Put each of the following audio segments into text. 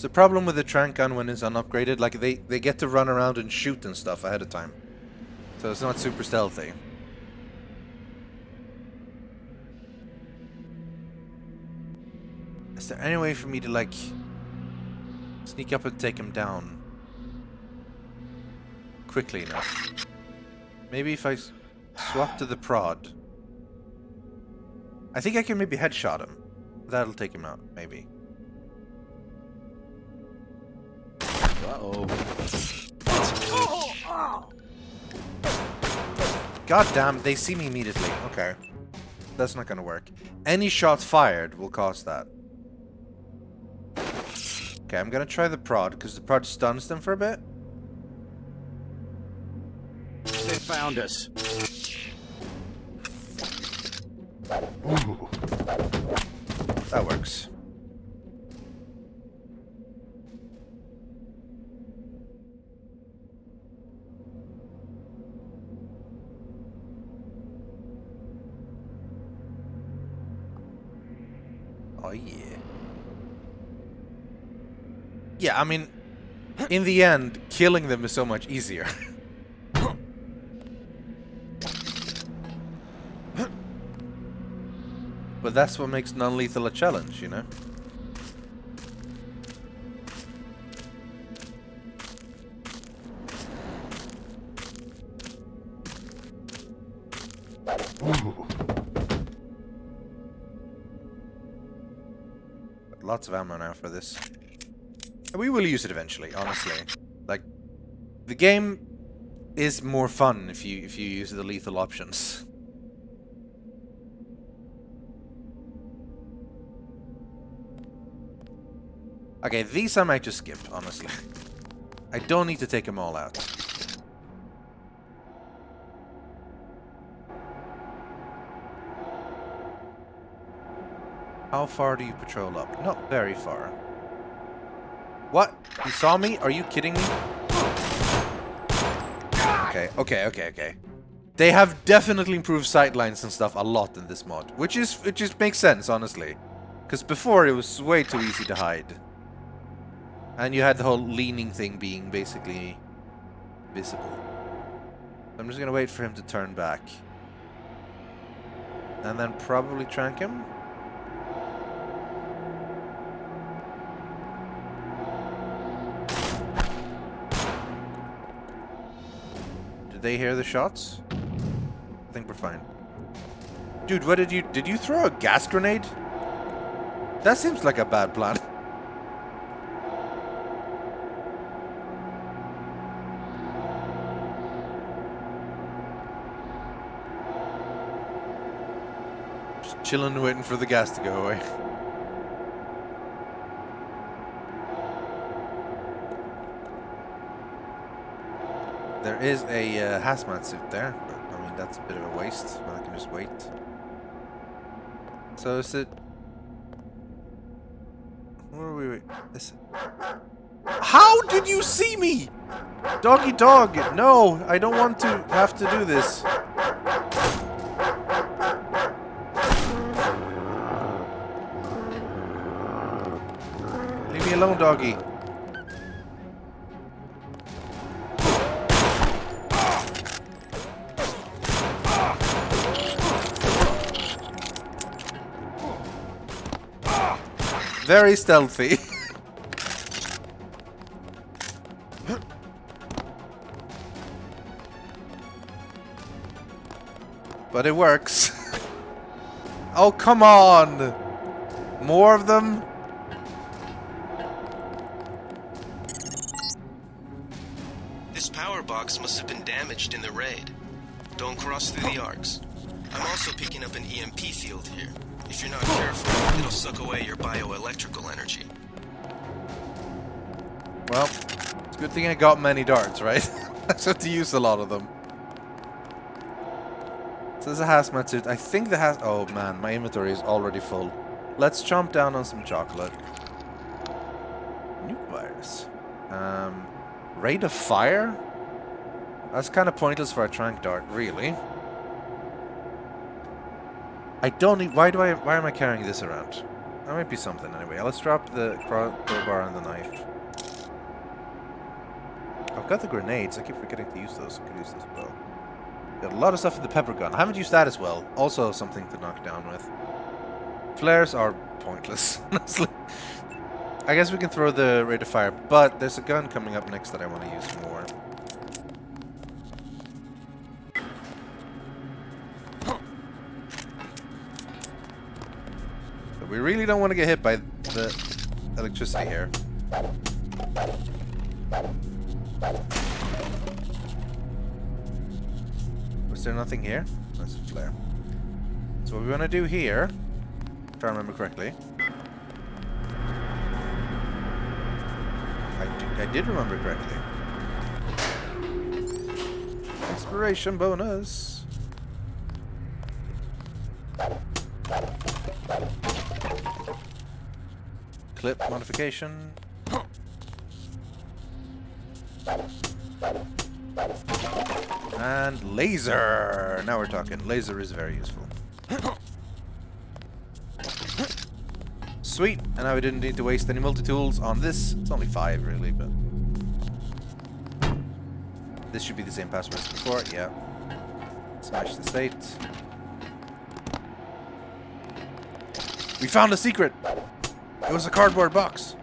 the problem with the trank gun when it's unupgraded. Like, they get to run around and shoot and stuff ahead of time. So it's not super stealthy. Is there any way for me to, like, sneak up and take him down quickly enough? Maybe if I swap to the prod. I think I can maybe headshot him. That'll take him out, maybe. Uh-oh. God damn, they see me immediately. Okay. That's not gonna work. Any shot fired will cause that. Okay, I'm gonna try the prod, because the prod stuns them for a bit. They found us. Ooh. That works. Oh yeah. Yeah, I mean, in the end, killing them is so much easier. But that's what makes non-lethal a challenge, you know? Got lots of ammo now for this. And we will use it eventually, honestly. Like, the game is more fun if you use the lethal options. Okay, these I might just skip, honestly. I don't need to take them all out. How far do you patrol up? Not very far. What? You saw me? Are you kidding me? Okay. They have definitely improved sightlines and stuff a lot in this mod. Which just makes sense, honestly. Because before it was way too easy to hide. And you had the whole leaning thing being basically visible. I'm just gonna wait for him to turn back. And then probably trank him. Did they hear the shots? I think we're fine. Dude, what did you throw a gas grenade? That seems like a bad plan. Chilling, waiting for the gas to go away. There is a hazmat suit there, but I mean that's a bit of a waste. I can just wait. So is it? Where are we? How did you see me? Doggy dog! No, I don't want to have to do this. Leave me alone, doggy. Very stealthy. But it works. Oh, come on! More of them? This power box must have been damaged in the raid. Don't cross through the arcs. I'm also picking up an EMP field here. If you're not careful, it'll suck away your bioelectrical energy. Well, it's a good thing I got many darts, right? I have to use a lot of them. So there's a hazmat suit. I think oh man, my inventory is already full. Let's chomp down on some chocolate. Nuke virus. Rate of fire? That's kind of pointless for a trank dart, really. I don't need... Why am I carrying this around? That might be something anyway. Let's drop the crowbar and the knife. I've got the grenades. I keep forgetting to use those. I could use this as well. Got a lot of stuff in the pepper gun. I haven't used that as well. Also something to knock down with. Flares are pointless, honestly. I guess we can throw the rate of fire, but there's a gun coming up next that I want to use more. But we really don't want to get hit by the electricity here. Was there nothing here? That's a flare. So what we want to do here, if I remember correctly, I did remember correctly. Inspiration bonus. Clip modification. And laser. Now we're talking. Laser is very useful. Sweet, and now we didn't need to waste any multi-tools on this. It's only 5 really, but this should be the same password as before. Yeah. Smash the state. We found a secret. It was a cardboard box.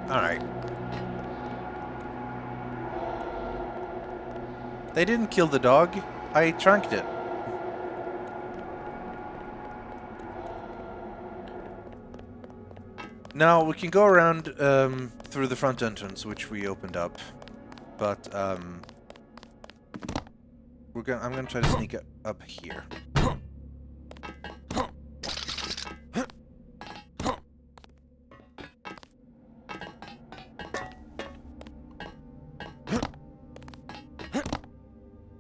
Alright. They didn't kill the dog. I tranked it. Now we can go around through the front entrance, which we opened up, but I'm gonna try to sneak up here.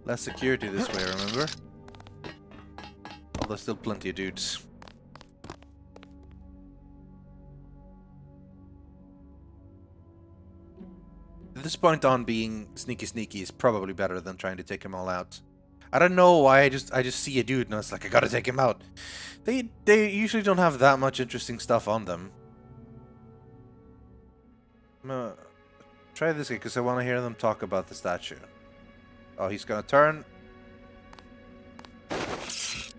Less security this way, remember? Although still plenty of dudes. At this point on, being sneaky is probably better than trying to take them all out. I don't know why, I just see a dude and it's like, I gotta take him out. They usually don't have that much interesting stuff on them. I'm gonna try this again because I want to hear them talk about the statue. Oh, he's gonna turn. That's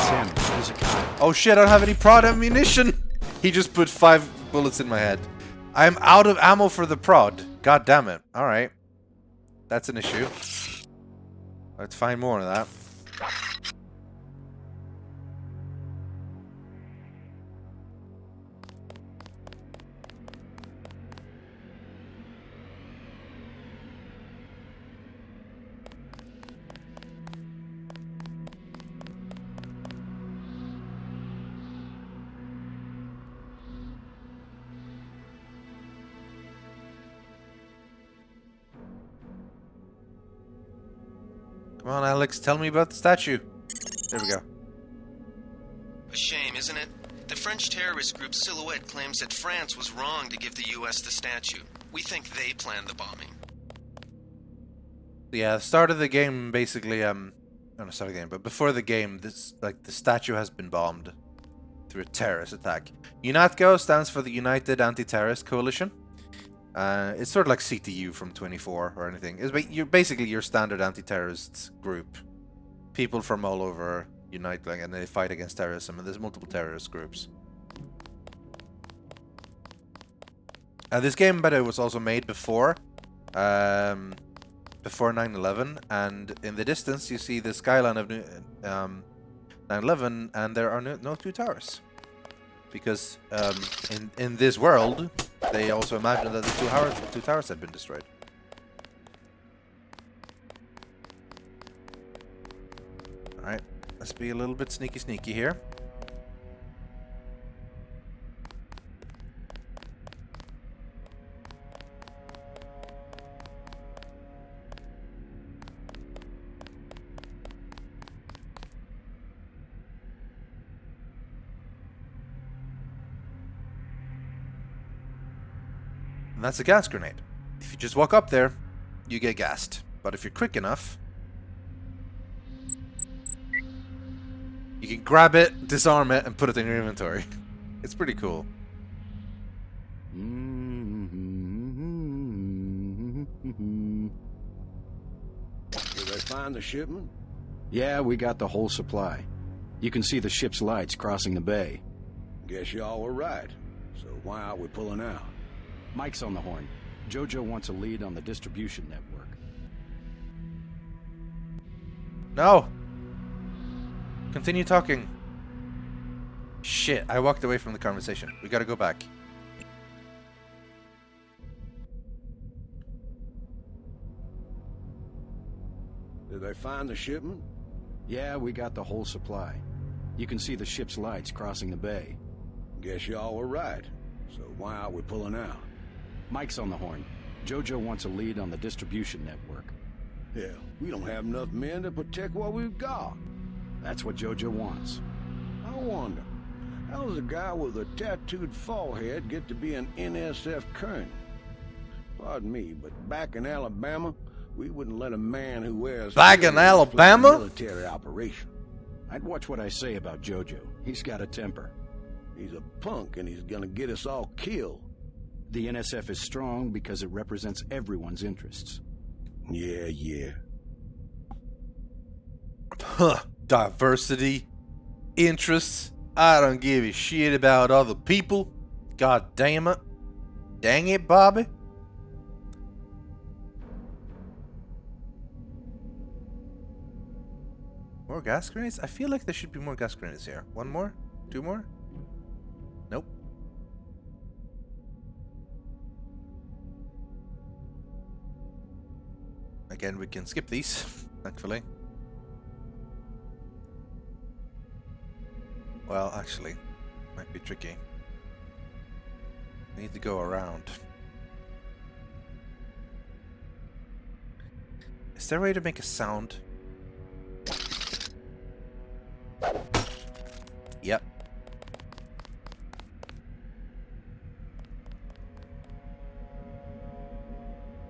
him. He's a cop. Oh shit, I don't have any prod ammunition! He just put 5 bullets in my head. I'm out of ammo for the prod. God damn it. Alright. That's an issue. Let's find more of that. Come on, Alex, tell me about the statue. There we go. A shame, isn't it? The French terrorist group Silhouette claims that France was wrong to give the US the statue. We think they planned the bombing. Yeah, start of the game, basically, not start of the game, but before the game, this, like, the statue has been bombed through a terrorist attack. UNATCO stands for the United Anti-Terrorist Coalition. It's sort of like CTU from 24 or anything. It's basically your standard anti-terrorist group. People from all over unite, like, and they fight against terrorism, and there's multiple terrorist groups. This game, by the way, was also made before 9/11, and in the distance you see the skyline of 9/11, and there are no 2 towers. Because in this world, they also imagined that the two towers had been destroyed. Alright, let's be a little bit sneaky here. And that's a gas grenade. If you just walk up there, you get gassed. But if you're quick enough... You can grab it, disarm it, and put it in your inventory. It's pretty cool. Did they find the shipment? Yeah, we got the whole supply. You can see the ship's lights crossing the bay. Guess y'all were right. So why are we pulling out? Mike's on the horn. Jojo wants a lead on the distribution network. No! Continue talking. Shit, I walked away from the conversation. We gotta go back. Did they find the shipment? Yeah, we got the whole supply. You can see the ship's lights crossing the bay. Guess y'all were right. So why are we pulling out? Mike's on the horn. Jojo wants a lead on the distribution network. Hell, we don't have enough men to protect what we've got. That's what Jojo wants. I wonder, how does a guy with a tattooed forehead get to be an NSF colonel? Pardon me, but back in Alabama, we wouldn't let a man who wears... Back in Alabama? ...military operation. I'd watch what I say about Jojo. He's got a temper. He's a punk and he's gonna get us all killed. The NSF is strong because it represents everyone's interests. Yeah. Huh. Diversity. Interests. I don't give a shit about other people. God damn it. Dang it, Bobby. More gas grenades? I feel like there should be more gas grenades here. One more? Two more? Nope. Again, we can skip these, thankfully. Well, actually, might be tricky. We need to go around. Is there a way to make a sound? Yep.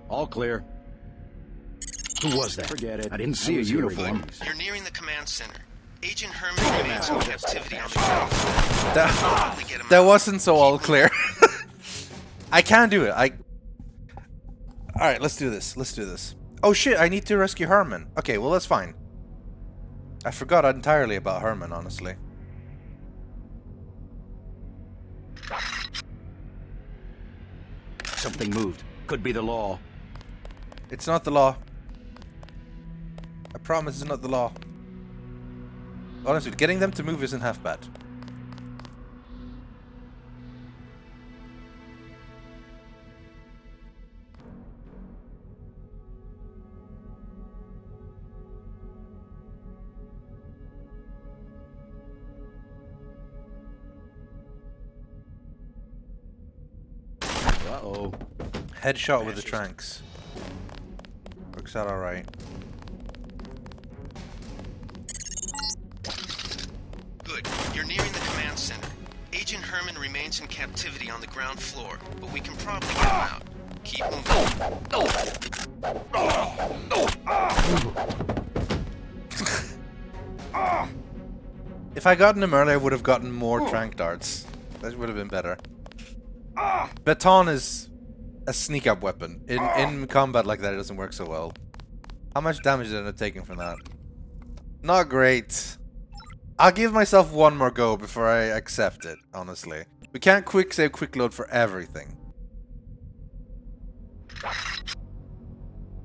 All clear. Who was that? Forget it. I didn't see a was here uniform. regardless. You're nearing the command center. Agent Herman remains in captivity on the ground floor. Probably get him That out. wasn't so all clear. I can do it. Alright, let's do this. Let's do this. Oh shit, I need to rescue Herman. Okay, well that's fine. I forgot entirely about Herman, honestly. Something moved. Could be the law. It's not the law. I promise it's not the law. Honestly, getting them to move isn't half bad. Uh-oh. Headshot with the tranks. Works out alright. Good. You're nearing the command center. Agent Herman remains in captivity on the ground floor, but we can probably get him out. Keep moving. If I gotten him earlier, I would have gotten more trank darts. That would have been better. Baton is a sneak up weapon. In combat like that, it doesn't work so well. How much damage did I end up taking from that? Not great. I'll give myself one more go before I accept it, honestly. We can't quick save quick load for everything.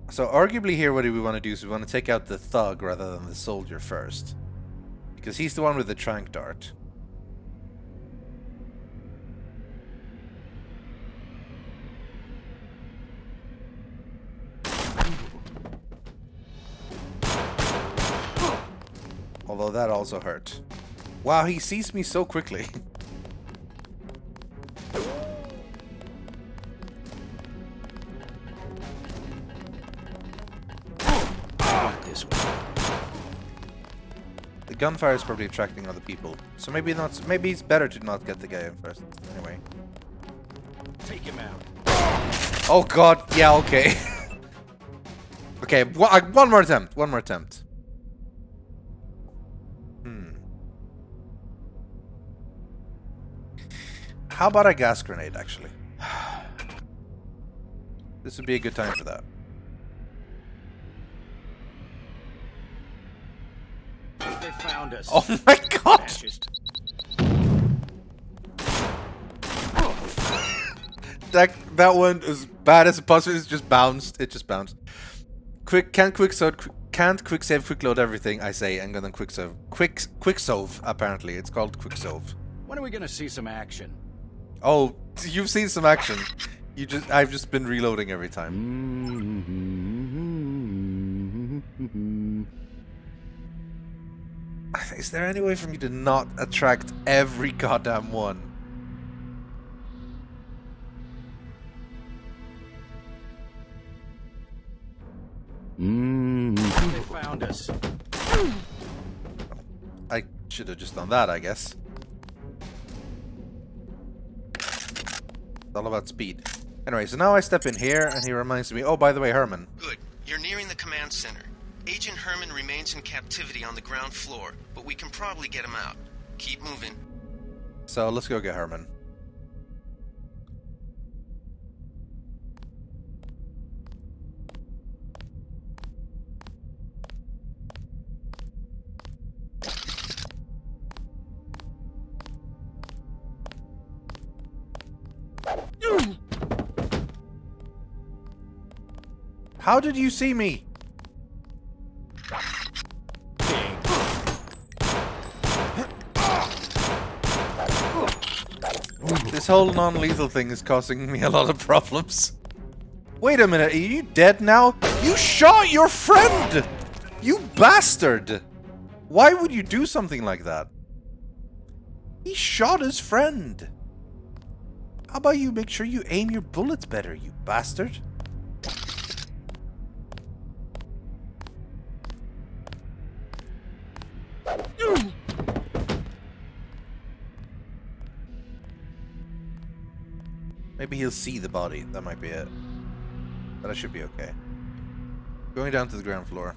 So arguably here what we want to do is we want to take out the thug rather than the soldier first. Because he's the one with the trank dart. Although that also hurt. Wow, he sees me so quickly. This way. The gunfire is probably attracting other people. So maybe not. Maybe it's better to not get the guy in first. Anyway. Take him out. Oh god, yeah, okay. Okay, one more attempt. One more attempt. How about a gas grenade, actually? This would be a good time for that. They found us. Oh my god! Fascist. That one, as bad as it possibly is, just bounced. It just bounced. Can't quick save, quick load everything. I say, and then quick save. Quick save. Apparently, it's called quick save. When are we gonna see some action? Oh, you've seen some action. I've just been reloading every time. Is there any way for me to not attract every goddamn one? They found us. I should have just done that, I guess. It's all about speed. Anyway, so now I step in here, and he reminds me, oh, by the way, Herman. Good. You're nearing the command center. Agent Herman remains in captivity on the ground floor, but we can probably get him out. Keep moving. So let's go get Herman. How did you see me? This whole non-lethal thing is causing me a lot of problems. Wait a minute, are you dead now? You shot your friend! You bastard! Why would you do something like that? He shot his friend. How about you make sure you aim your bullets better, you bastard? Maybe he'll see the body. That might be it. But I should be okay. Going down to the ground floor.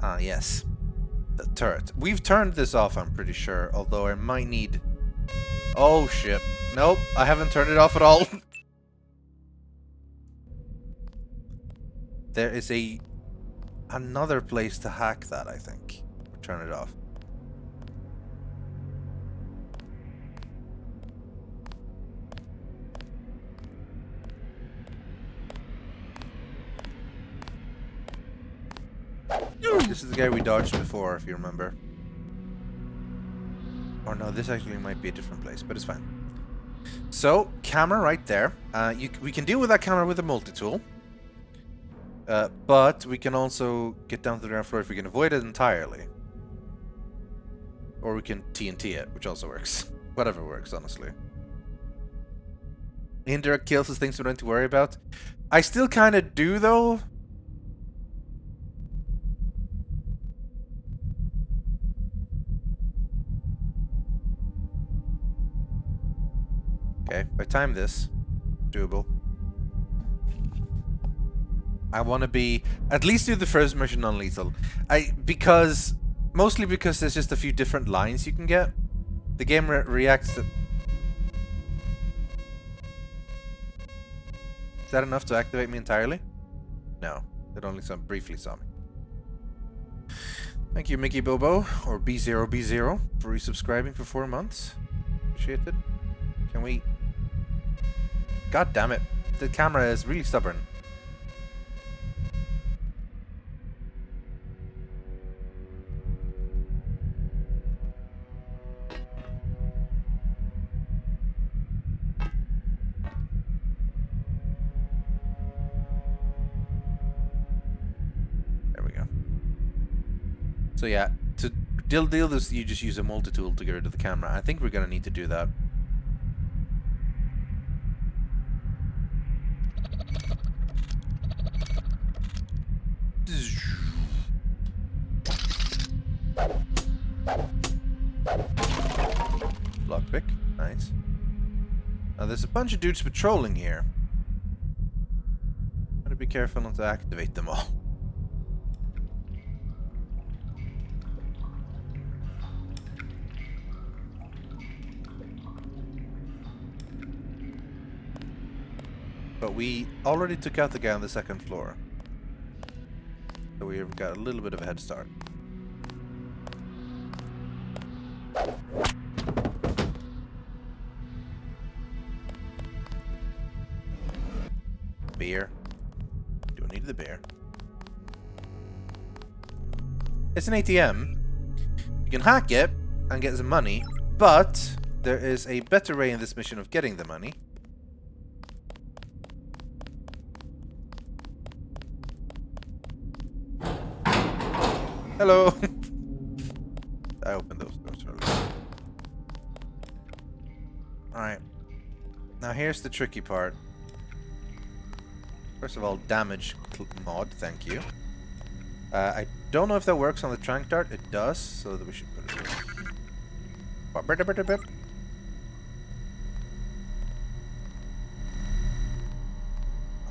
Ah, yes. The turret. We've turned this off, I'm pretty sure. Although I might need... Oh, shit. Nope, I haven't turned it off at all. There is another place to hack that, I think. Turn it off. This is the guy we dodged before, if you remember. Or no, this actually might be a different place, but it's fine. So, camera right there. We can deal with that camera with a multi-tool. But we can also get down to the ground floor if we can avoid it entirely. Or we can TNT it, which also works. Whatever works, honestly. Indirect kills is things we don't need to worry about. I still kind of do, though. Okay, if I time this, doable. I want to be at least do the first mission non-lethal. Mostly because there's just a few different lines you can get. The game reacts to... Is that enough to activate me entirely? No, it only briefly saw me. Thank you, Mickey Bobo, or B0B0, for resubscribing for 4 months. Appreciate it. Can we... God damn it. The camera is really stubborn. So yeah, to deal this, you just use a multi-tool to get rid of the camera. I think we're gonna need to do that. Lockpick, nice. Now there's a bunch of dudes patrolling here. Gotta be careful not to activate them all. But we already took out the guy on the second floor. So we've got a little bit of a head start. Beer. Don't need the beer. It's an ATM. You can hack it and get some money, but there is a better way in this mission of getting the money. Hello! I opened those doors earlier. Alright. Now here's the tricky part. First of all, damage mod, thank you. I don't know if that works on the trank dart. It does, so that we should put it in.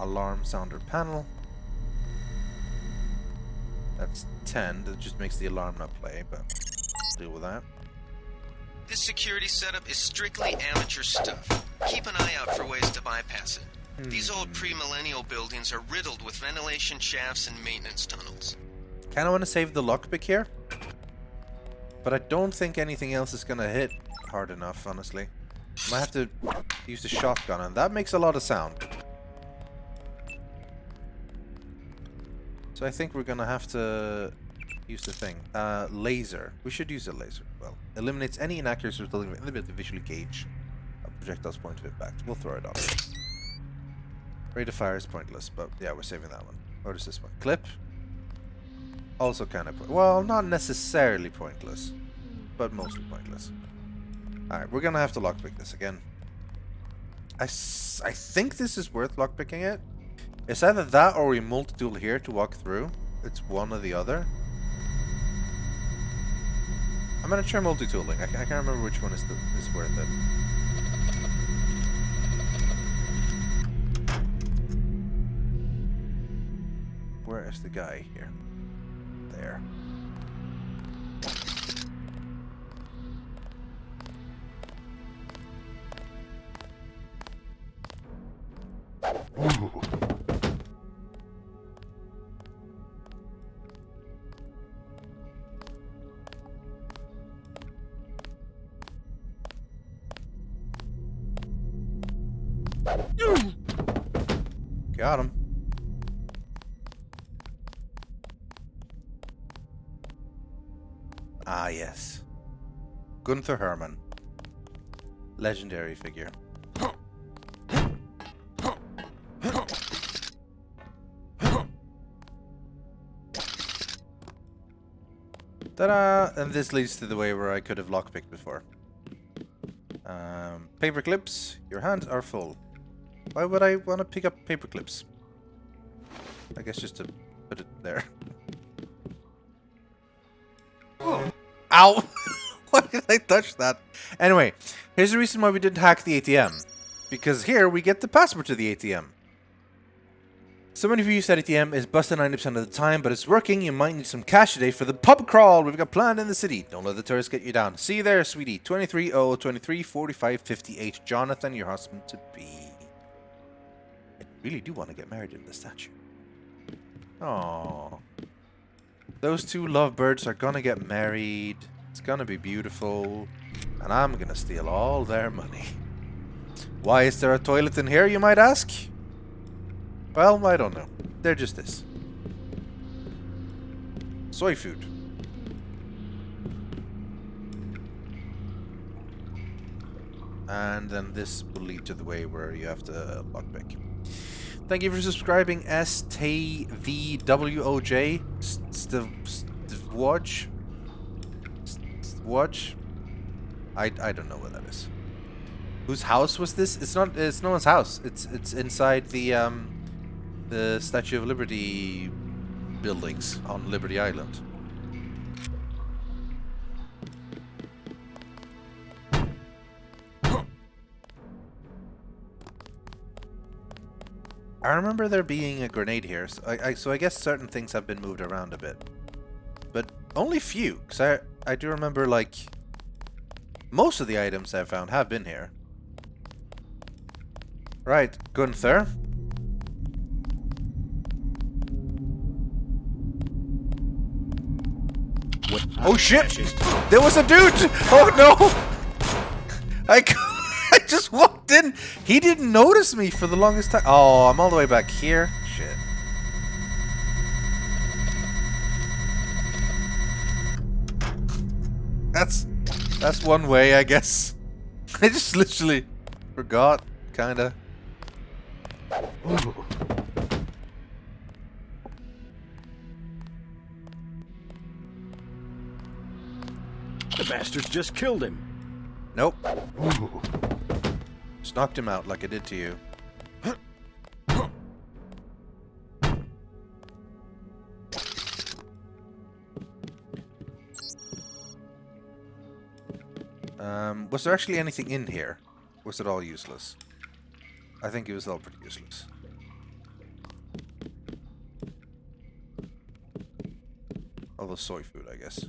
Alarm sounder panel. That's 10. That just makes the alarm not play, but deal with that. This security setup is strictly amateur stuff. Keep an eye out for ways to bypass it. These old pre-millennial buildings are riddled with ventilation shafts and maintenance tunnels. Kinda wanna save the lockpick here. But I don't think anything else is gonna hit hard enough, honestly. Might have to use the shotgun, and that makes a lot of sound. So I think we're gonna have to use the thing. Laser. We should use a laser. Well, eliminates any inaccuracies resulting in the ability to visually gauge a projectile's point of impact. We'll throw it on. Rate of fire is pointless, but yeah, we're saving that one. What is this one? Clip. Also kind of... well, not necessarily pointless, but mostly pointless. Alright, we're gonna have to lockpick this again. I think this is worth lockpicking it. It's either that or we multi-tool here to walk through. It's one or the other. I'm gonna try multi-tooling. I can't remember which one is worth it. Where is the guy here? There. Got him. Ah, yes. Gunther Hermann. Legendary figure. Ta-da! And this leads to the way where I could have lockpicked before. Paper clips. Your hands are full. Why would I want to pick up paper clips? I guess just to put it there. Ow! Why did I touch that? Anyway, here's the reason why we didn't hack the ATM. Because here we get the password to the ATM. So many of you use that ATM is busted 90% of the time, but it's working. You might need some cash today for the pub crawl we've got planned in the city. Don't let the tourists get you down. See you there, sweetie. 23-0-23-45-58. Jonathan, your husband to be. I really do want to get married in the statue. Aww. Those two lovebirds are gonna get married. It's gonna be beautiful. And I'm gonna steal all their money. Why is there a toilet in here, you might ask? Well, I don't know. There just is. Soy food. And then this will lead to the way where you have to lockpick. Thank you for subscribing, STVWOJ. Watch. Watch. I don't know what that is. Whose house was this? It's not. It's no one's house. It's inside the Statue of Liberty buildings on Liberty Island. I remember there being a grenade here, so I guess certain things have been moved around a bit. But only few, because I do remember, like, most of the items I've found have been here. Right, Gunther, Oh shit! There was a dude! Oh no! I just walked in. He didn't notice me for the longest time. Oh, I'm all the way back here. Shit. That's one way, I guess. I just literally forgot, kinda. The bastards just killed him. Nope. Just knocked him out like I did to you. Was there actually anything in here? Was it all useless? I think it was all pretty useless. All the soy food, I guess.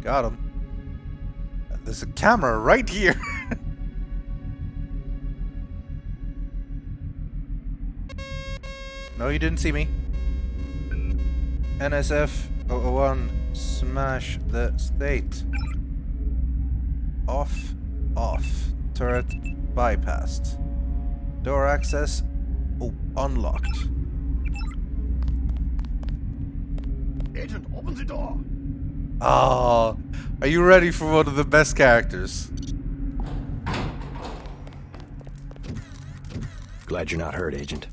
Got him. There's a camera right here. No, you didn't see me. NSF 001, smash the state. Off, off. Turret bypassed. Door access unlocked. Agent, open the door. Oh, are you ready for one of the best characters? Glad you're not hurt, Agent.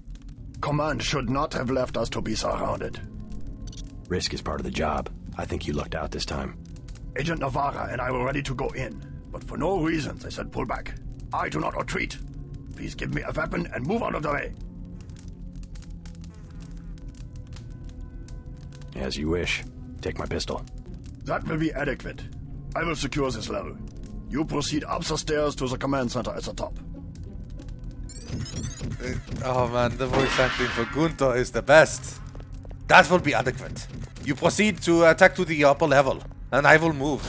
Command should not have left us to be surrounded. Risk is part of the job. I think you lucked out this time. Agent Navarra and I were ready to go in, but for no reason they said pull back. I do not retreat. Please give me a weapon and move out of the way. As you wish. Take my pistol. That will be adequate. I will secure this level. You proceed up the stairs to the command center at the top. Oh man, the voice acting for Gunther is the best. That will be adequate. You proceed to attack to the upper level, and I will move.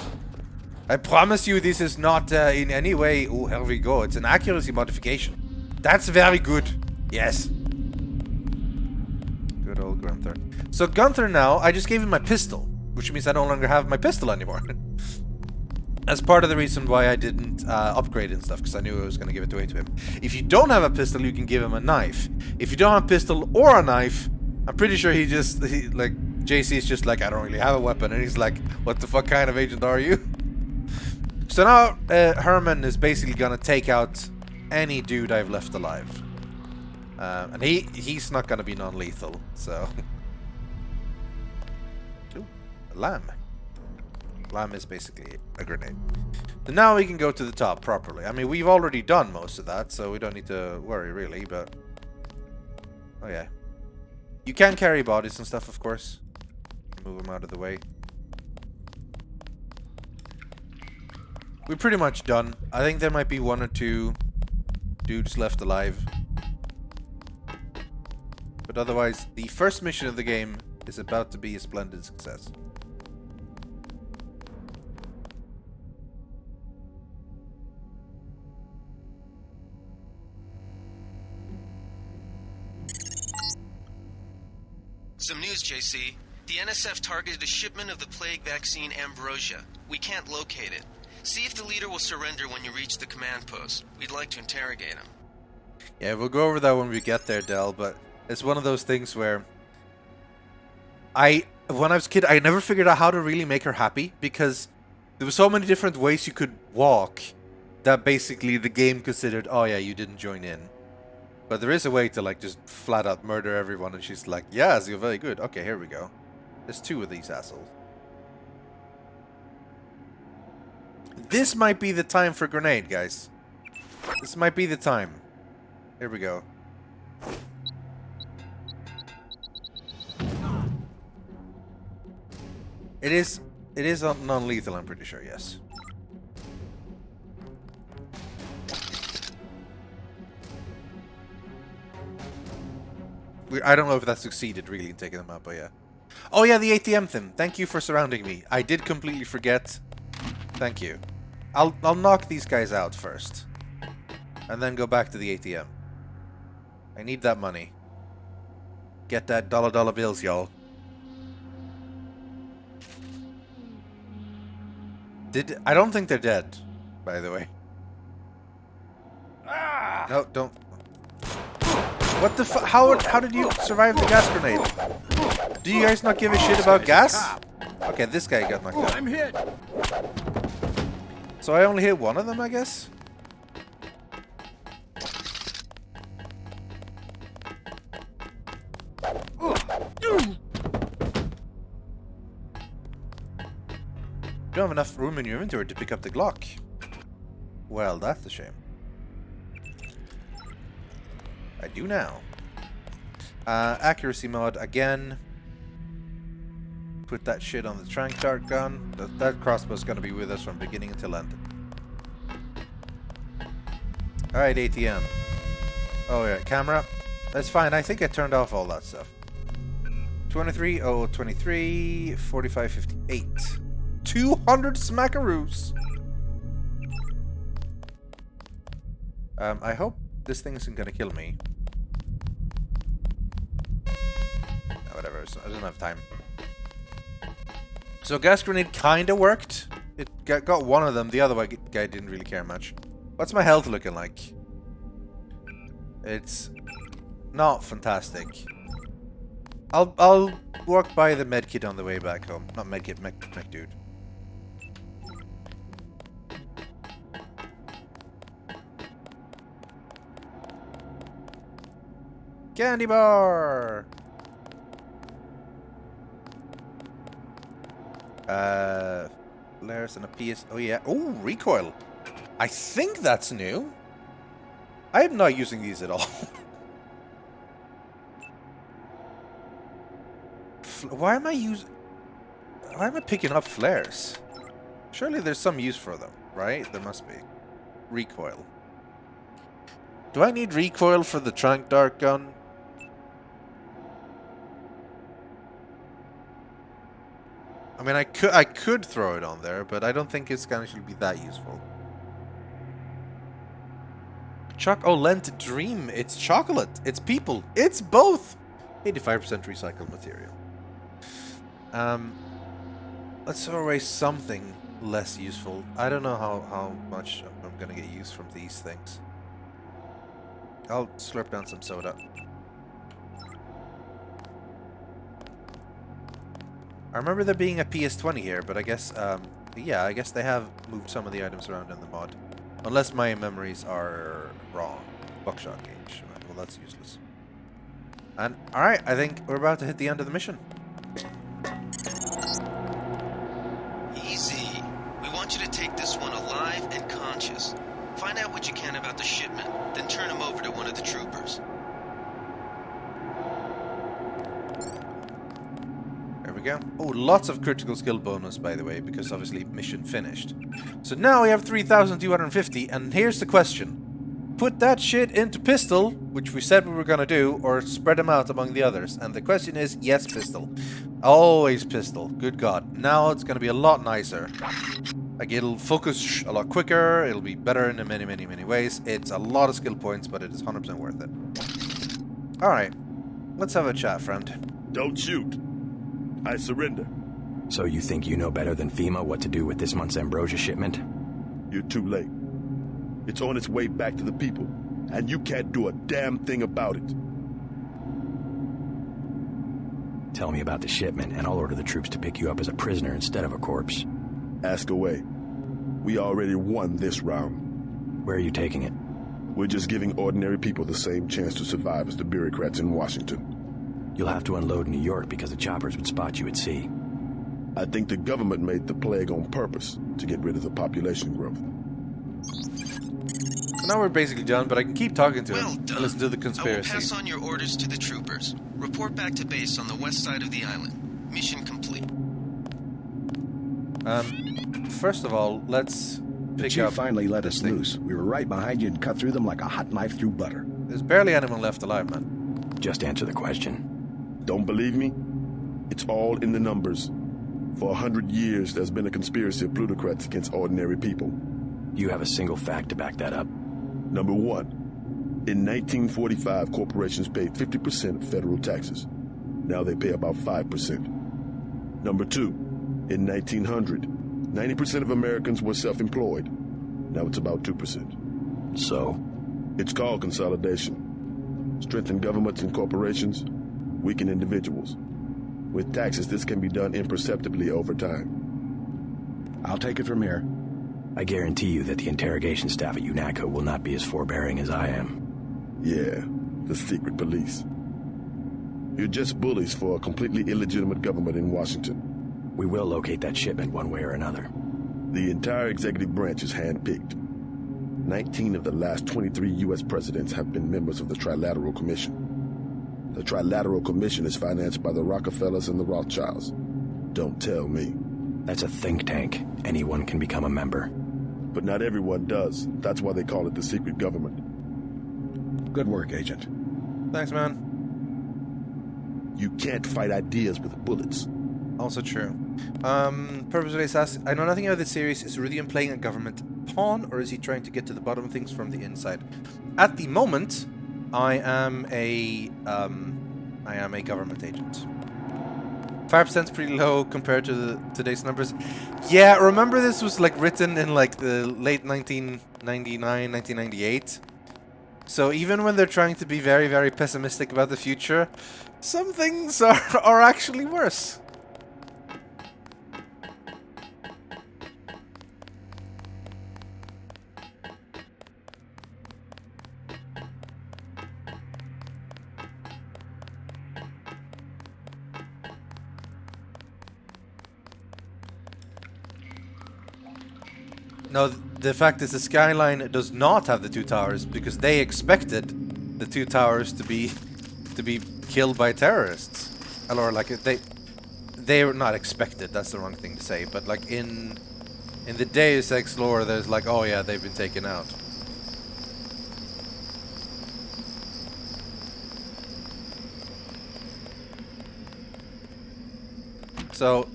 I promise you this is not in any way... Oh, here we go. It's an accuracy modification. That's very good. Yes. Good old Gunther. So Gunther now, I just gave him my pistol, which means I no longer have my pistol anymore. That's part of the reason why I didn't upgrade and stuff, because I knew I was going to give it away to him. If you don't have a pistol, you can give him a knife. If you don't have a pistol or a knife, I'm pretty sure like, JC is just like, I don't really have a weapon, and he's like, what the fuck kind of agent are you? So now, Herman is basically going to take out any dude I've left alive. And he's not going to be non-lethal, so... Ooh, a lamb. Lamb is basically a grenade. So now we can go to the top properly. I mean, we've already done most of that, so we don't need to worry really, but... Oh yeah. You can carry bodies and stuff, of course. Move them out of the way. We're pretty much done. I think there might be one or two dudes left alive. But otherwise, the first mission of the game is about to be a splendid success. Some news, JC. The NSF targeted a shipment of the plague vaccine Ambrosia. We can't locate it. See if the leader will surrender when you reach the command post. We'd like to interrogate him. Yeah, we'll go over that when we get there, Del, but it's one of those things where when I was a kid, I never figured out how to really make her happy, because there were so many different ways you could walk that basically the game considered, oh yeah, you didn't join in. But there is a way to, like, just flat out murder everyone, and she's like, yes, you're very good. Okay, here we go. There's two of these assholes. This might be the time for grenade, guys. This might be the time. Here we go. It is non-lethal, I'm pretty sure, yes. I don't know if that succeeded really in taking them out, but yeah. Oh yeah, the ATM thing. Thank you for surrounding me. I did completely forget. Thank you. I'll knock these guys out first. And then go back to the ATM. I need that money. Get that dollar bills, y'all. I don't think they're dead, by the way. No, don't. What the how did you survive the gas grenade? Do you guys not give a shit about gas? Okay, this guy got knocked out. I'm hit. So I only hit one of them, I guess? You don't have enough room in your inventory to pick up the Glock. Well, that's a shame. I do now. Accuracy mod again. Put that shit on the trank dart gun. That crossbow's gonna be with us from beginning until end. Alright, ATM. Oh yeah, camera. That's fine. I think I turned off all that stuff. 23, 23, 45, 58. 200 smackaroos! I hope this thing isn't gonna kill me. Whatever, I don't have time. So gas grenade kinda worked. It got one of them, the other guy didn't really care much. What's my health looking like? It's not fantastic. I'll walk by the medkit on the way back home. Not medkit, mech dude. Candy bar! Flares and a PS. Oh yeah. Oh, recoil. I think that's new. I am not using these at all. Why am I picking up flares? Surely there's some use for them, right? There must be. Recoil. Do I need recoil for the trank dart gun? I mean, I could throw it on there, but I don't think it's gonna actually be that useful. Lent Dream. It's chocolate. It's people. It's both. 85% recycled material. Let's throw away something less useful. I don't know how much I'm gonna get use from these things. I'll slurp down some soda. I remember there being a PS20 here, but I guess, yeah, I guess they have moved some of the items around in the mod. Unless my memories are wrong. Buckshot gauge. Well, that's useless. And, alright, I think we're about to hit the end of the mission. Easy. We want you to take this one alive and conscious. Find out what you can about the shipment, then turn him over to one of the troopers. Go. Oh, lots of critical skill bonus, by the way, because obviously mission finished. So now we have 3,250, and here's the question. Put that shit into pistol, which we said we were gonna do, or spread them out among the others. And the question is, yes, pistol. Always pistol. Good God. Now it's gonna be a lot nicer. Like, it'll focus a lot quicker, it'll be better in many, many, many ways. It's a lot of skill points, but it is 100% worth it. Alright. Let's have a chat, friend. Don't shoot. I surrender. So you think you know better than FEMA what to do with this month's ambrosia shipment? You're too late. It's on its way back to the people, and you can't do a damn thing about it. Tell me about the shipment, and I'll order the troops to pick you up as a prisoner instead of a corpse. Ask away. We already won this round. Where are you taking it? We're just giving ordinary people the same chance to survive as the bureaucrats in Washington. You'll have to unload in New York because the choppers would spot you at sea. I think the government made the plague on purpose to get rid of the population growth. So now we're basically done, but I can keep talking to Well him. done. Listen to the I will conspiracy. pass on your orders to the troopers. Report back to base on the west side of the island. Mission complete. First of all, let's The pick chief up finally let this us thing. loose. We were right behind you and cut through them like a hot knife through butter. There's barely anyone left alive, man. Just answer the question. Don't believe me? It's all in the numbers. For 100 years, there's been a conspiracy of plutocrats against ordinary people. You have a single fact to back that up. Number one, in 1945, corporations paid 50% of federal taxes. Now they pay about 5%. Number two, in 1900, 90% of Americans were self-employed. Now it's about 2%. So, It's called consolidation. Strengthen governments and corporations, weaken individuals. With taxes, this can be done imperceptibly over time. I'll take it from here. I guarantee you that the interrogation staff at UNATCO will not be as forbearing as I am. Yeah, the secret police. You're just bullies for a completely illegitimate government in Washington. We will locate that shipment one way or another. The entire executive branch is handpicked. 19 of the last 23 U.S. presidents have been members of the Trilateral Commission. The Trilateral Commission is financed by the Rockefellers and the Rothschilds. Don't tell me. That's a think tank. Anyone can become a member. But not everyone does. That's why they call it the secret government. Good work, Agent. Thanks, man. You can't fight ideas with bullets. Also true. Purposely says, I know nothing about this series. Is Rythian playing a government pawn, or is he trying to get to the bottom of things from the inside? At the moment, I am a government agent. 5% is pretty low compared to today's numbers. Yeah, remember this was like written in like the late 1999, 1998. So even when they're trying to be very, very pessimistic about the future, some things are actually worse. No, the fact is the skyline does not have the two towers because they expected the two towers to be killed by terrorists, or like they were not expected. That's the wrong thing to say. But like in the Deus Ex lore, there's like, oh yeah, they've been taken out. So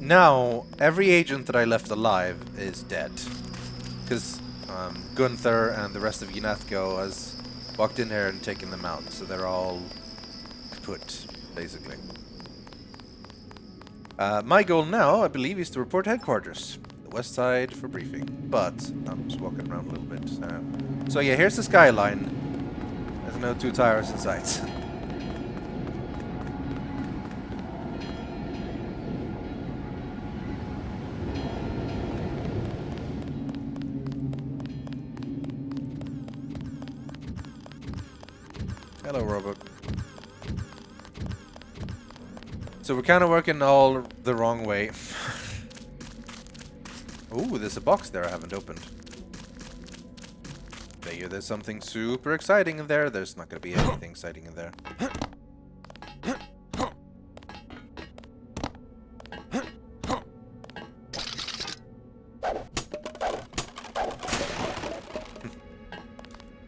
now every agent that I left alive is dead, because Gunther and the rest of UNATCO has walked in here and taken them out, so they're all kaput, basically. My goal now, I believe, is to report headquarters, the west side, for briefing. But I'm just walking around a little bit. So yeah, here's the skyline. There's no two towers in sight. Hello, robot. So we're kind of working all the wrong way. Ooh, there's a box there I haven't opened. Maybe there's something super exciting in there. There's not going to be anything exciting in there.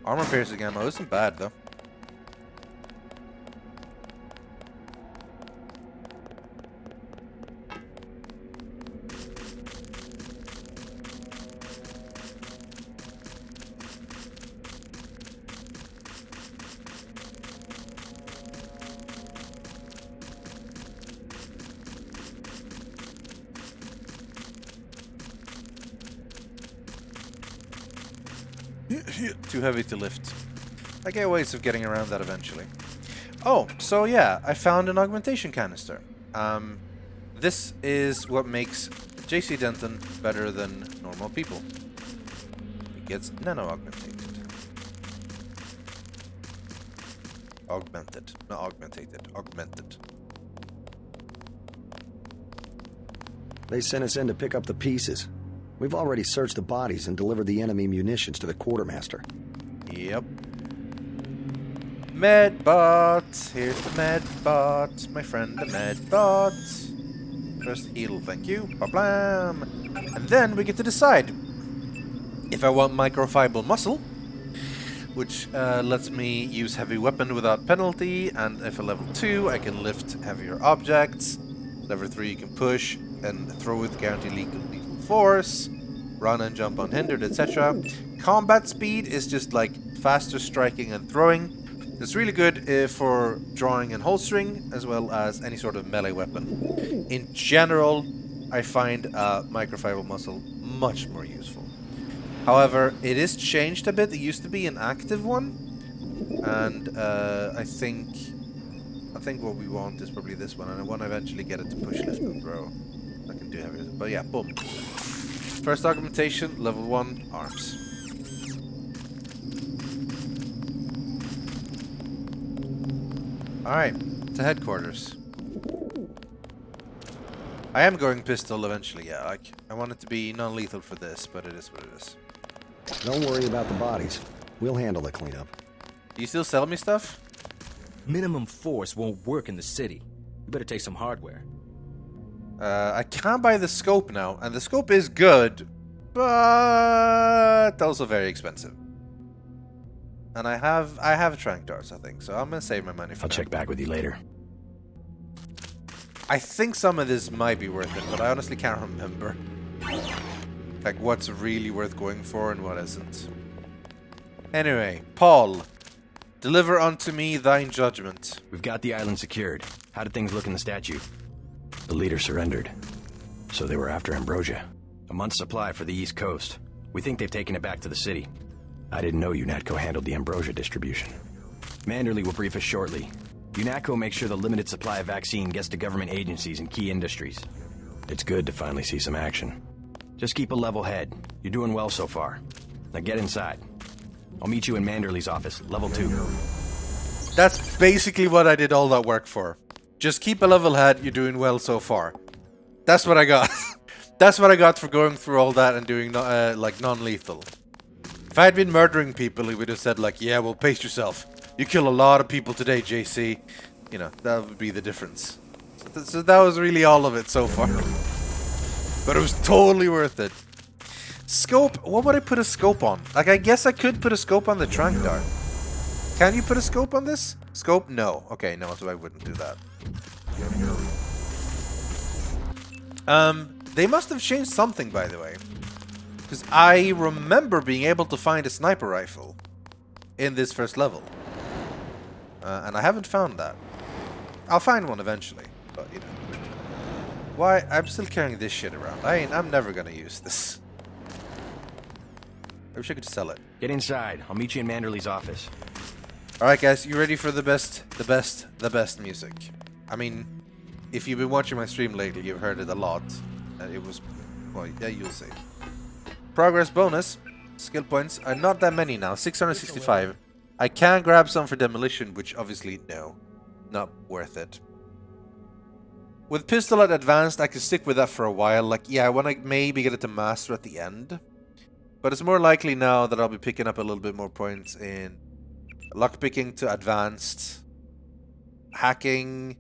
Armor piercing ammo isn't bad, though. Too heavy to lift. I get ways of getting around that eventually. Oh, so yeah, I found an augmentation canister. This is what makes JC Denton better than normal people. It gets nano-augmentated. Augmented. Not augmentated. Augmented. They sent us in to pick up the pieces. We've already searched the bodies and delivered the enemy munitions to the quartermaster. Yep. Medbot! Here's the Medbot, my friend the Medbot. First heal, thank you. Ba-blam! And then we get to decide if I want microfiber muscle, which lets me use heavy weapon without penalty, and if a level 2 I can lift heavier objects. Level 3 you can push and throw with guaranteed lethal force, run and jump unhindered, etc. Combat speed is just like faster striking and throwing. It's really good for drawing and holstering, as well as any sort of melee weapon. In general, I find microfiber muscle much more useful. However, it is changed a bit. It used to be an active one, and I think what we want is probably this one, and I want to eventually get it to push, lift, and throw. I can do heavy, but yeah, boom. First augmentation, level 1, arms. Alright, to headquarters. I am going pistol eventually, yeah. Like, I want it to be non-lethal for this, but it is what it is. Don't worry about the bodies. We'll handle the cleanup. Do you still sell me stuff? Minimum force won't work in the city. You better take some hardware. I can buy the scope now, and the scope is good, but also very expensive. And I have trank darts, I think, so I'm gonna save my money for I'll now. check back with you later. I think some of this might be worth it, but I honestly can't remember. Like, what's really worth going for and what isn't. Anyway, Paul, deliver unto me thine judgment. We've got the island secured. How did things look in the statue? The leader surrendered. So they were after Ambrosia. A month's supply for the East Coast. We think they've taken it back to the city. I didn't know UNATCO handled the Ambrosia distribution. Manderley will brief us shortly. UNATCO makes sure the limited supply of vaccine gets to government agencies and key industries. It's good to finally see some action. Just keep a level head. You're doing well so far. Now get inside. I'll meet you in Manderley's office, level 2. That's basically what I did all that work for. Just keep a level head, you're doing well so far. That's what I got. That's what I got for going through all that and doing like non-lethal. If I had been murdering people, he would have said like, yeah, well, pace yourself. You kill a lot of people today, JC. You know, that would be the difference. So that was really all of it so far. But it was totally worth it. Scope, what would I put a scope on? Like, I guess I could put a scope on the trank dart. Can you put a scope on this? Scope? No. Okay, no, so I wouldn't do that. They must have changed something, by the way. Because I remember being able to find a sniper rifle in this first level. And I haven't found that. I'll find one eventually, but you know. Why? I'm still carrying this shit around. I'm never gonna use this. I wish I could sell it. Get inside. I'll meet you in Manderley's office. Alright guys, you ready for the best music? I mean, if you've been watching my stream lately, you've heard it a lot. And it was, well, yeah, you'll see. Progress bonus. Skill points are not that many now, 665. I can grab some for demolition, which obviously, no. Not worth it. With pistol at advanced, I can stick with that for a while. Like, yeah, I want to maybe get it to master at the end. But it's more likely now that I'll be picking up a little bit more points in lockpicking to advanced. Hacking.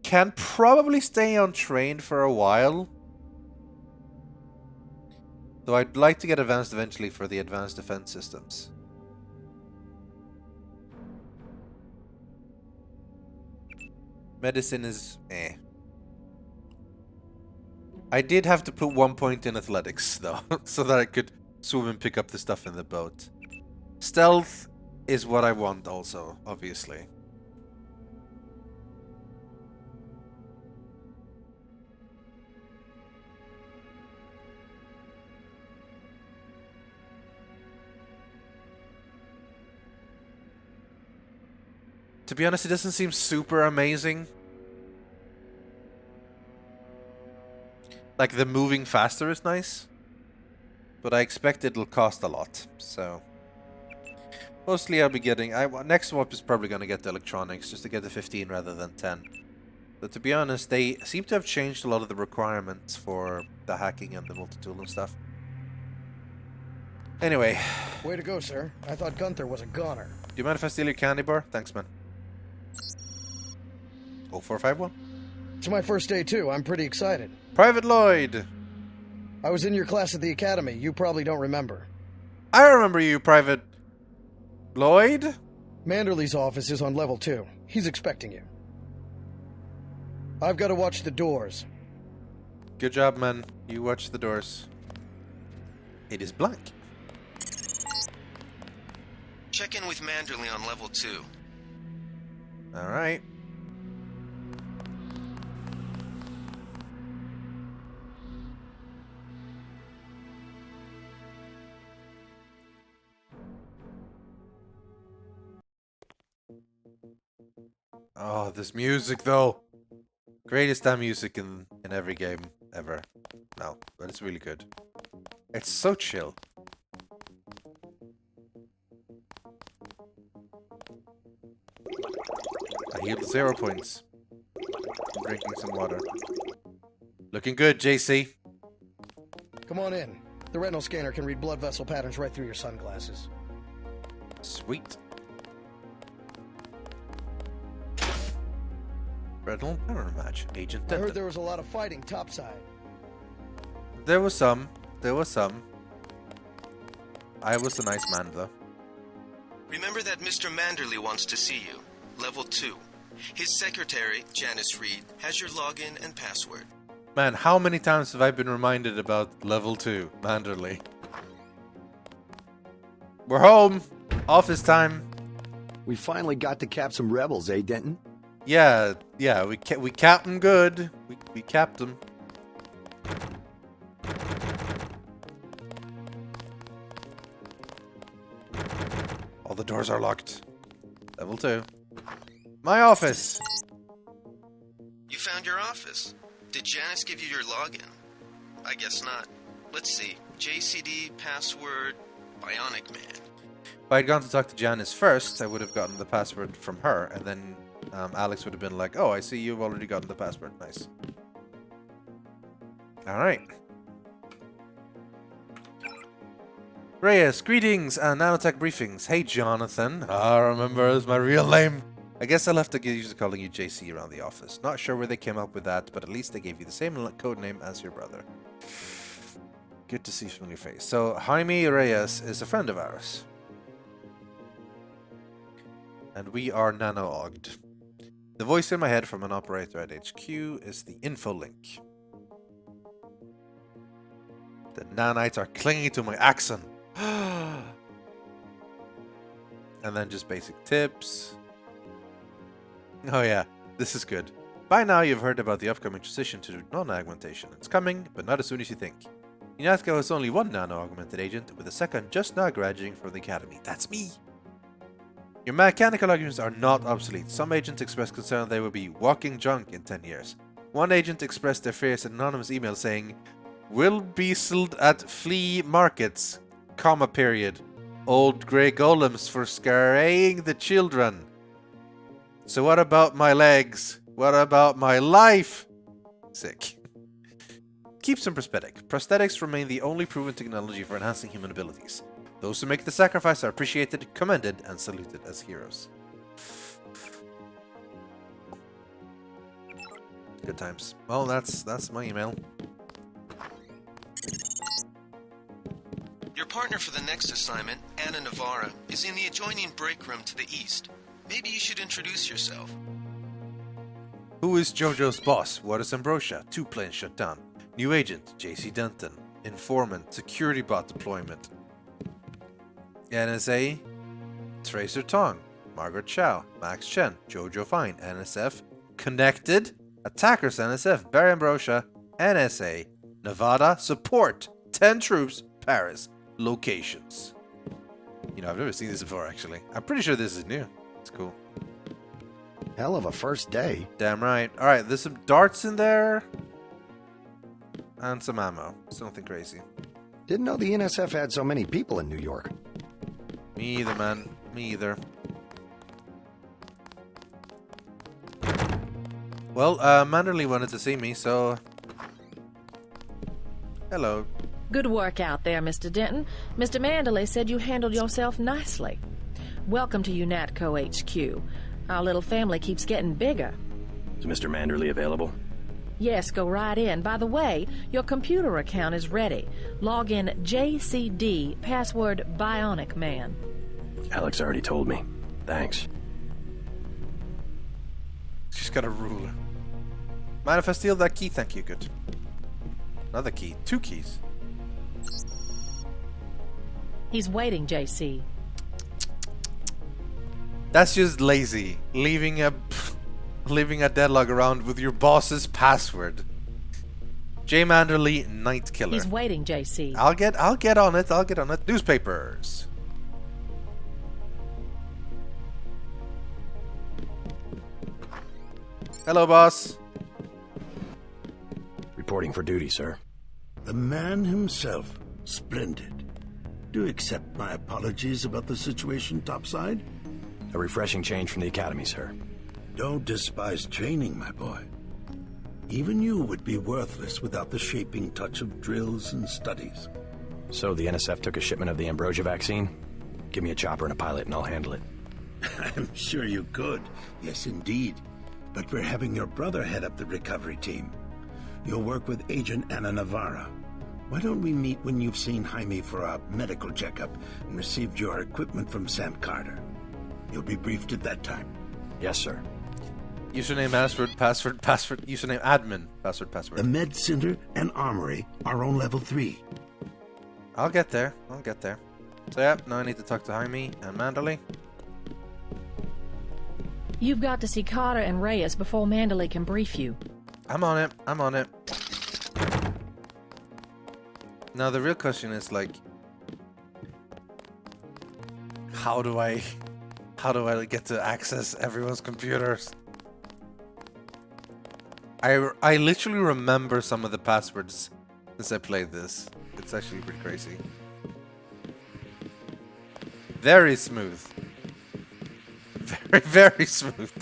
Can probably stay untrained for a while. Though I'd like to get advanced eventually for the advanced defense systems. Medicine is eh. I did have to put 1 point in athletics though, so that I could swim and pick up the stuff in the boat. Stealth is what I want also, obviously. To be honest, it doesn't seem super amazing. Like, the moving faster is nice. But I expect it'll cost a lot, so... Mostly I'll be getting... next swap is probably going to get the electronics, just to get the 15 rather than 10. But to be honest, they seem to have changed a lot of the requirements for the hacking and the multi-tool and stuff. Anyway. Way to go, sir. I thought Gunther was a goner. Do you mind if I steal your candy bar? Thanks, man. 0451. It's my first day too. I'm pretty excited. Private Lloyd! I was in your class at the academy. You probably don't remember. I remember you, Private Lloyd? Manderley's office is on level 2. He's expecting you. I've got to watch the doors. Good job, man. You watch the doors. It is blank. Check in with Manderley on level 2. Alright. Oh, this music though. Greatest damn music in every game ever. No, but it's really good. It's so chill. I healed 0 points. I'm drinking some water. Looking good, JC. Come on in. The retinal scanner can read blood vessel patterns right through your sunglasses. Sweet. Retinal power match. Agent I Denton. heard there was a lot of fighting topside. There was some. There was some. I was a nice man, though. Remember that Mr. Manderley wants to see you. Level 2. His secretary, Janice Reed, has your login and password. Man, how many times have I been reminded about level 2, Manderley? We're home! Office time! We finally got to cap some rebels, eh, Denton? Yeah, we capped them good. We capped them. All the doors are locked. Level 2. My office! You found your office. Did Janice give you your login? I guess not. Let's see. JCD, password, Bionic Man. If I'd gone to talk to Janice first, I would have gotten the password from her, and then Alex would have been like, oh, I see you've already gotten the password. Nice. Alright. Reyes, greetings and nanotech briefings. Hey, Jonathan. I remember as my real name. I guess I'll have to get used to calling you JC around the office. Not sure where they came up with that, but at least they gave you the same code name as your brother. Good to see a familiar face. So, Jaime Reyes is a friend of ours. And we are nano-ogged. The voice in my head from an operator at HQ is the info link. The nanites are clinging to my axon. And then just basic tips. Oh yeah, this is good. By now you've heard about the upcoming transition to non-augmentation. It's coming, but not as soon as you think. UNATCO has only one nano-augmented agent, with a second just now graduating from the academy. That's me! Your mechanical arguments are not obsolete. Some agents expressed concern they will be walking junk in 10 years. One agent expressed their fears in an anonymous email saying, "Will be sold at flea markets, comma period. Old grey golems for scaring the children." So what about my legs? What about my life? Sick. Keep some prosthetic. Prosthetics remain the only proven technology for enhancing human abilities. Those who make the sacrifice are appreciated, commended, and saluted as heroes. Good times. Well, that's my email. Your partner for the next assignment, Anna Navarra, is in the adjoining break room to the east. Maybe you should introduce yourself. Who is JoJo's boss? What is Ambrosia? 2 planes shut down. New agent, JC Denton. Informant, security bot deployment. NSA, Tracer Tong, Margaret Chow, Max Chen, Jojo Fine, NSF, Connected, Attackers NSF, Barry Ambrosia, NSA, Nevada, Support, 10 troops, Paris, locations. You know, I've never seen this before, actually. I'm pretty sure this is new. It's cool. Hell of a first day. Damn right. Alright, there's some darts in there. And some ammo. It's nothing crazy. Didn't know the NSF had so many people in New York. Me either, man. Me either. Well, Manderley wanted to see me, so... Hello. Good work out there, Mr. Denton. Mr. Manderley said you handled yourself nicely. Welcome to UNATCO HQ. Our little family keeps getting bigger. Is Mr. Manderley available? Yes, go right in. By the way, your computer account is ready. Log in JCD, password Bionic Man. Alex already told me. Thanks. She's got a ruler. Mind if I steal that key? Thank you, good. Another key. 2 keys. He's waiting, JC. That's just lazy. Leaving a deadlock around with your boss's password. J. Manderley, Night Killer. He's waiting, JC. I'll get on it. I'll get on it. Newspapers. Hello, boss. Reporting for duty, sir. The man himself. Splendid. Do accept my apologies about the situation topside? A refreshing change from the academy, sir. Don't despise training, my boy. Even you would be worthless without the shaping touch of drills and studies. So the NSF took a shipment of the ambrosia vaccine? Give me a chopper and a pilot and I'll handle it. I'm sure you could. Yes, indeed. But we're having your brother head up the recovery team. You'll work with Agent Anna Navarra. Why don't we meet when you've seen Jaime for a medical checkup and received your equipment from Sam Carter? You'll be briefed at that time. Yes, sir. Username, password, username, admin, password. The Med Center and Armory are on level 3. I'll get there. So yeah, now I need to talk to Jaime and Manderley. You've got to see Carter and Reyes before Manderley can brief you. I'm on it. Now the real question is like, how do I get to access everyone's computers? I literally remember some of the passwords since I played this. It's actually pretty crazy. Very smooth. Very, very smooth.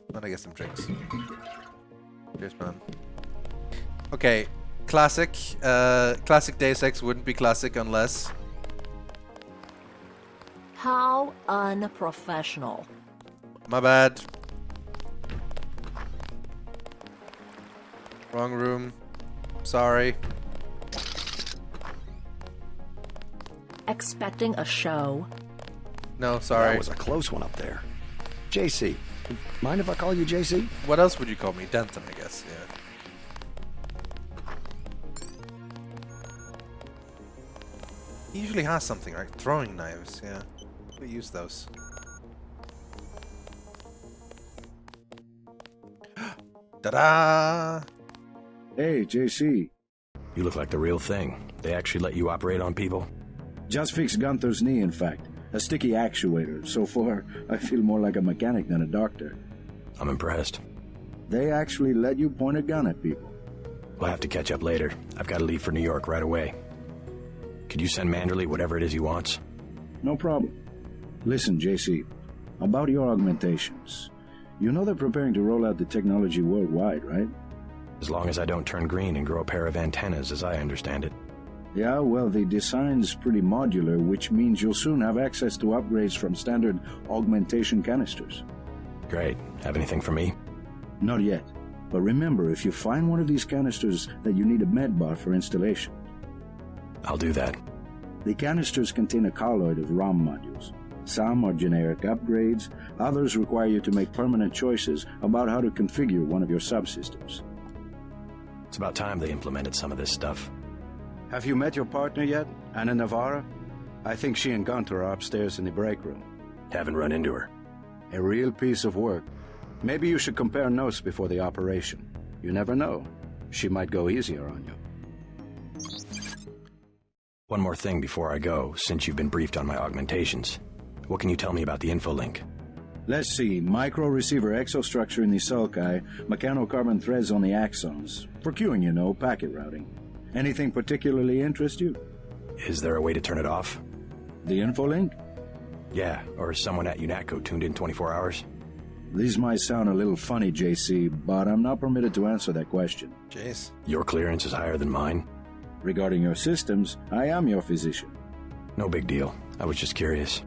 I'm gonna get some drinks. Cheers, man. Okay, classic. Classic Deus Ex wouldn't be classic unless... How unprofessional. My bad. Wrong room. Sorry. Expecting a show? No, sorry. That was a close one up there. JC. Mind if I call you JC? What else would you call me? Denton, I guess. Yeah. He usually has something, right? Throwing knives, yeah. We use those. Ta-da! Hey, JC. You look like the real thing. They actually let you operate on people? Just fixed Gunther's knee, in fact. A sticky actuator. So far, I feel more like a mechanic than a doctor. I'm impressed. They actually let you point a gun at people. We'll have to catch up later. I've got to leave for New York right away. Could you send Manderley whatever it is he wants? No problem. Listen, JC. About your augmentations. You know they're preparing to roll out the technology worldwide, right? As long as I don't turn green and grow a pair of antennas, as I understand it. Yeah, well, the design's pretty modular, which means you'll soon have access to upgrades from standard augmentation canisters. Great. Have anything for me? Not yet. But remember, if you find one of these canisters, that you need a medbot for installation. I'll do that. The canisters contain a colloid of ROM modules. Some are generic upgrades, others require you to make permanent choices about how to configure one of your subsystems. It's about time they implemented some of this stuff. Have you met your partner yet, Anna Navarra? I think she and Gunther are upstairs in the break room. Haven't run into her. A real piece of work. Maybe you should compare notes before the operation. You never know. She might go easier on you. One more thing before I go, since you've been briefed on my augmentations. What can you tell me about the infolink? Let's see. Micro-receiver exostructure in the sulci, mechanocarbon threads on the axons. For queuing, you know, packet routing. Anything particularly interest you? Is there a way to turn it off? The infolink? Yeah, or is someone at UNATCO tuned in 24 hours? These might sound a little funny, JC, but I'm not permitted to answer that question. Jeez. Your clearance is higher than mine? Regarding your systems, I am your physician. No big deal. I was just curious.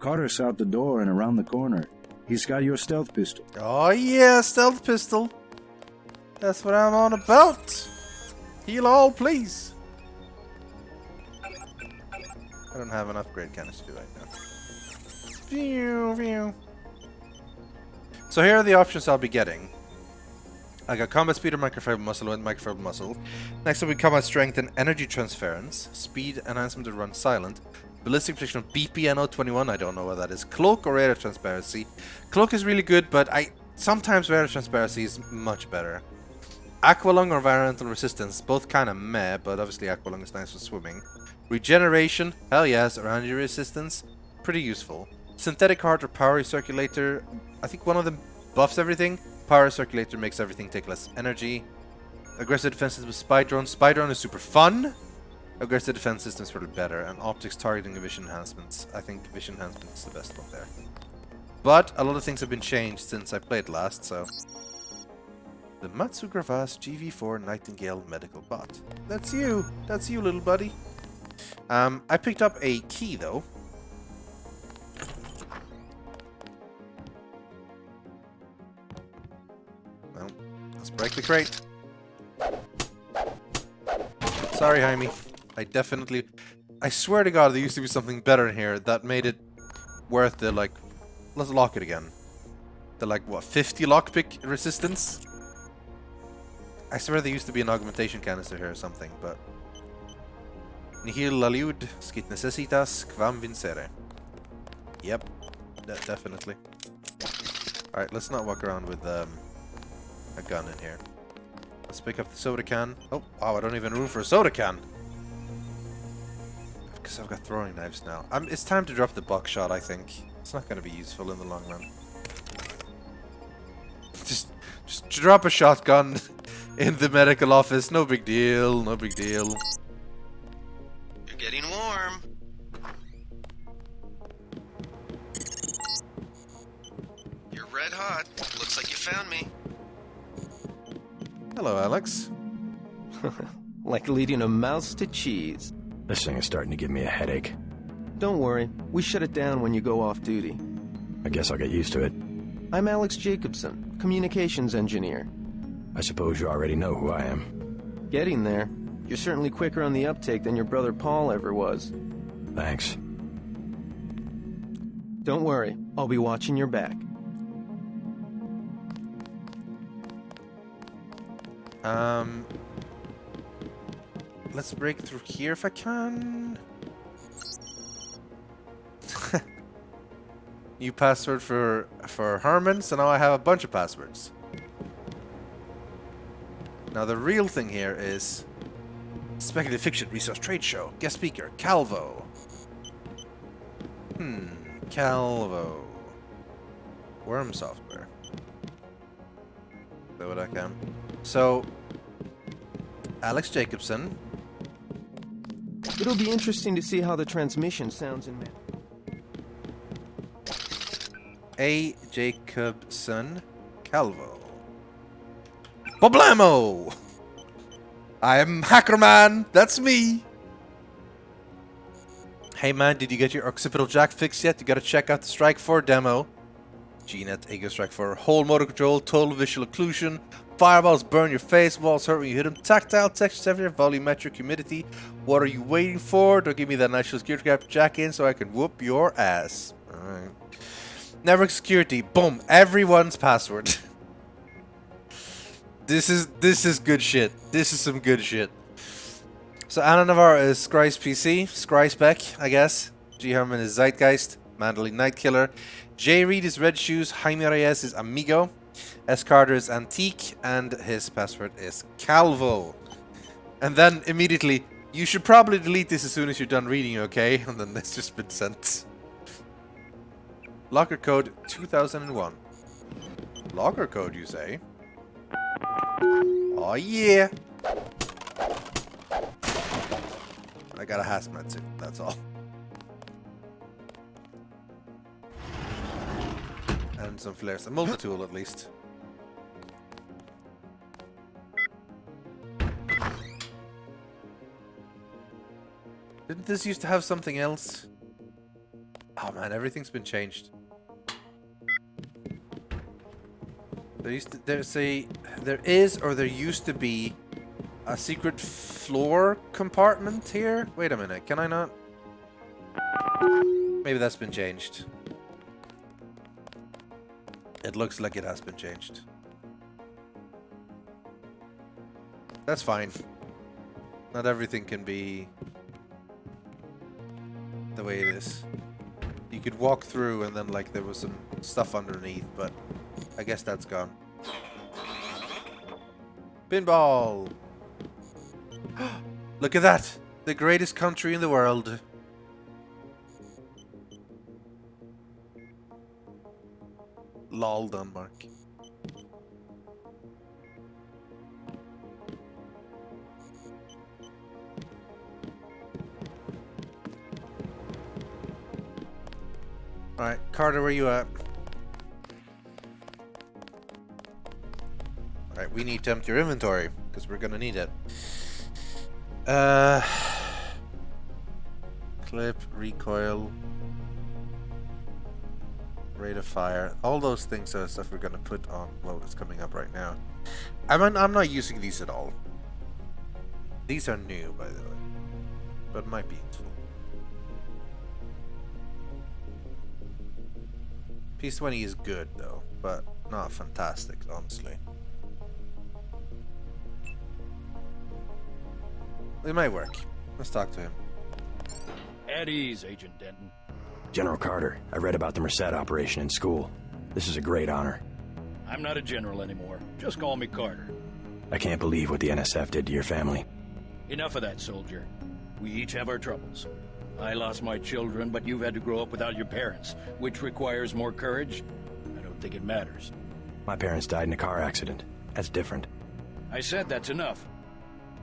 Carter's out the door and around the corner. He's got your stealth pistol. Oh yeah, stealth pistol. That's what I'm on about. Heal all, please. I don't have an upgrade canister right now. Phew, phew. So here are the options I'll be getting. I got combat speed or microfiber muscle and microfiber muscle. Next up we combat strength and energy transference. Speed enhancement to run silent. Ballistic protection of BPNO21, I don't know what that is. Cloak or radar transparency. Cloak is really good, but sometimes radar transparency is much better. Aqualung or environmental resistance, both kind of meh, but obviously Aqualung is nice for swimming. Regeneration, hell yes, or energy resistance, pretty useful. Synthetic heart or power circulator, I think one of them buffs everything. Power circulator makes everything take less energy. Aggressive defense system with spy drone. Spy drone is super fun. Aggressive defense system is probably better. And optics, targeting, and vision enhancements. I think vision enhancement is the best one there. But a lot of things have been changed since I played last, so... The Matsugravas GV4 Nightingale Medical Bot. That's you! That's you, little buddy. I picked up a key, though. Well, let's break the crate. Sorry, Jaime. I swear to God, there used to be something better in here that made it worth the, like... Let's lock it again. The, like, what, 50 lockpick resistance? I swear there used to be an augmentation canister here or something, but... Nihil aliud, skit necessitas, quam vincere. Yep, definitely. Alright, let's not walk around with a gun in here. Let's pick up the soda can. Oh, wow, I don't even have room for a soda can! Because I've got throwing knives now. It's time to drop the buckshot, I think. It's not going to be useful in the long run. Just drop a shotgun in the medical office. No big deal, no big deal. You're getting warm. You're red hot. Looks like you found me. Hello, Alex. Like leading a mouse to cheese. This thing is starting to give me a headache. Don't worry, we shut it down when you go off duty. I guess I'll get used to it. I'm Alex Jacobson, communications engineer. I suppose you already know who I am. Getting there. You're certainly quicker on the uptake than your brother Paul ever was. Thanks. Don't worry, I'll be watching your back. Let's break through here if I can. New password for Herman, so now I have a bunch of passwords. Now the real thing here is Speculative Fiction Resource Trade Show. Guest speaker, Calvo. Calvo. Worm software. Is that what I can? So, Alex Jacobson. It'll be interesting to see how the transmission sounds in... A. Jacobson Calvo. Problemo! I'm Hackerman! That's me! Hey man, did you get your occipital jack fixed yet? You gotta check out the Strike 4 demo. GNet Ego Strike 4. Whole motor control, total visual occlusion. Fireballs burn your face, walls hurt when you hit them. Tactile, texture everywhere, volumetric, humidity. What are you waiting for? Don't give me that national security cap jack in so I can whoop your ass. Alright. Network security. Boom. Everyone's password. This is good shit. This is some good shit. So Anna Navarro is Scry's PC. Scry Spec, I guess. G. Herman is Zeitgeist. Mandalay Nightkiller. J. Reed is Red Shoes. Jaime Reyes is Amigo. S. Carter is Antique. And his password is Calvo. And then immediately, you should probably delete this as soon as you're done reading, okay? And then it's just been sent. Locker code 2001. Locker code, you say? Oh yeah! I got a hazmat suit, that's all. And some flares. A multi-tool at least. Didn't this used to have something else? Oh man, everything's been changed. There is or there used to be a secret floor compartment here. Wait a minute, can I not? Maybe that's been changed. It looks like it has been changed. That's fine. Not everything can be the way it is. You could walk through and then like there was some stuff underneath, but I guess that's gone. Pinball! Look at that! The greatest country in the world. Lol, Denmark. Alright, Carter, where you at? Alright, we need to empty your inventory, because we're gonna need it. Clip, recoil, rate of fire. All those things are stuff we're gonna put on load that's coming up right now. I'm not using these at all. These are new, by the way, but might be useful. Piece 20 is good though, but not fantastic, honestly. It might work. Let's talk to him. At ease, Agent Denton. General Carter, I read about the Merced operation in school. This is a great honor. I'm not a general anymore. Just call me Carter. I can't believe what the NSF did to your family. Enough of that, soldier. We each have our troubles. I lost my children, but you've had to grow up without your parents, which requires more courage. I don't think it matters. My parents died in a car accident. That's different. I said that's enough.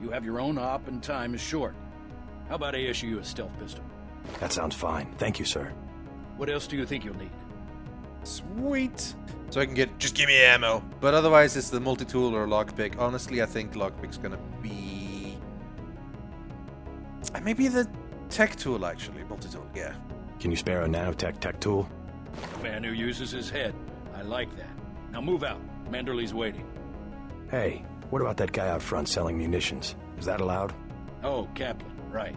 You have your own op and time is short. How about I issue you a stealth pistol? That sounds fine. Thank you, sir. What else do you think you'll need? Sweet. So I can get, just give me ammo. But otherwise it's the multi-tool or lockpick. Honestly, I think lockpick's gonna be... maybe the tech tool, actually. Multi-tool, yeah. Can you spare a nanotech tech tool? A man who uses his head. I like that. Now move out. Manderley's waiting. Hey, what about that guy out front selling munitions? Is that allowed? Oh, Kaplan, right.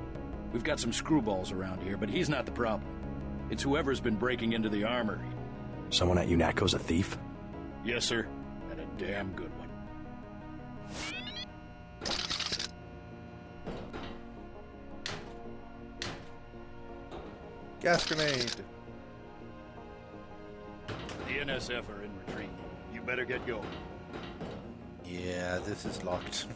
We've got some screwballs around here, but he's not the problem. It's whoever's been breaking into the armory. Someone at UNATCO's a thief? Yes, sir. And a damn good one. Gas grenade. The NSF are in retreat. You better get going. Yeah, this is locked.